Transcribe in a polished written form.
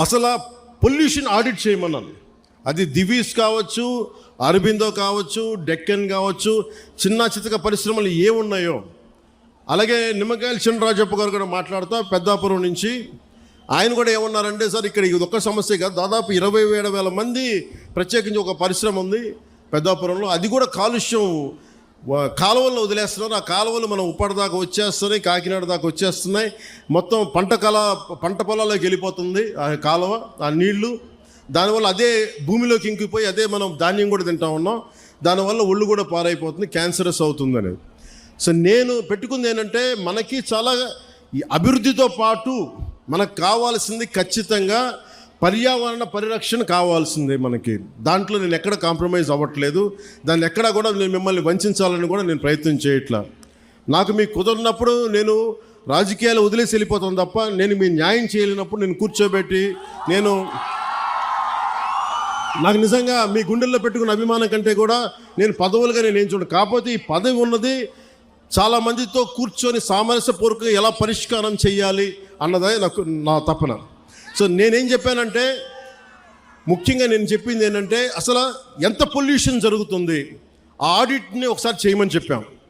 అసలు pollution audit చేయమన్నాను. అది దివీస్ కావచ్చు, అరబిందో కావచ్చు, డెక్కన్ కావచ్చు, చిన్న చితక పరిశ్రమలు ఏమున్నాయో. అలాగే నిమ్మకాయల చినరాజప్ప గారు కూడా మాట్లాడుతూ పెద్దాపురం నుంచి ఆయన కూడా ఏమన్నారంటే, సార్ ఇక్కడ ఇది ఒక్క సమస్య కాదు, దాదాపు 27,000 మంది ప్రత్యేకించి ఒక పరిశ్రమ ఉంది పెద్దాపురంలో. అది కూడా కాలుష్యం కాలువల్లో వదిలేస్తున్నారు. ఆ కాలువలు మనం ఉప్పాడ దాకా వచ్చేస్తున్నాయి, కాకినాడ దాకా వచ్చేస్తున్నాయి. మొత్తం పంట పొలాల్లోకి వెళ్ళిపోతుంది ఆ కాలువ, ఆ నీళ్లు. దానివల్ల అదే భూమిలోకి ఇంకిపోయి అదే మనం ధాన్యం కూడా తింటా ఉన్నాం. దానివల్ల ఒళ్ళు కూడా పారైపోతుంది, క్యాన్సరస్ అవుతుంది అనేది. సో నేను పెట్టుకుంది ఏంటంటే, మనకి చాలా ఈ అభివృద్ధితో పాటు మనకు కావాల్సింది ఖచ్చితంగా పర్యావరణ పరిరక్షణ కావాల్సిందే మనకి. దాంట్లో నేను ఎక్కడ కాంప్రమైజ్ అవ్వట్లేదు. దాన్ని ఎక్కడా కూడా నేను మిమ్మల్ని వంచాలని కూడా నేను ప్రయత్నం చేయట్లా. నాకు మీకు కుదరినప్పుడు నేను రాజకీయాలు వదిలేసి వెళ్ళిపోతాను తప్ప, నేను మీ న్యాయం చేయలేనప్పుడు నేను కూర్చోబెట్టి నాకు నిజంగా మీ గుండెల్లో పెట్టుకున్న అభిమానం కంటే కూడా నేను పదవులుగా నేను ఏం చూడను. కాకపోతే ఈ పదవి ఉన్నది చాలామందితో కూర్చొని సామరస్యపూర్వకంగా ఎలా పరిష్కారం చేయాలి అన్నదే నా తపన. సో నేనేం చెప్పానంటే, ముఖ్యంగా నేను చెప్పింది ఏంటంటే, అసలు ఎంత పొల్యూషన్ జరుగుతుంది ఆ ఆడిట్ని ఒకసారి చేయమని చెప్పాం.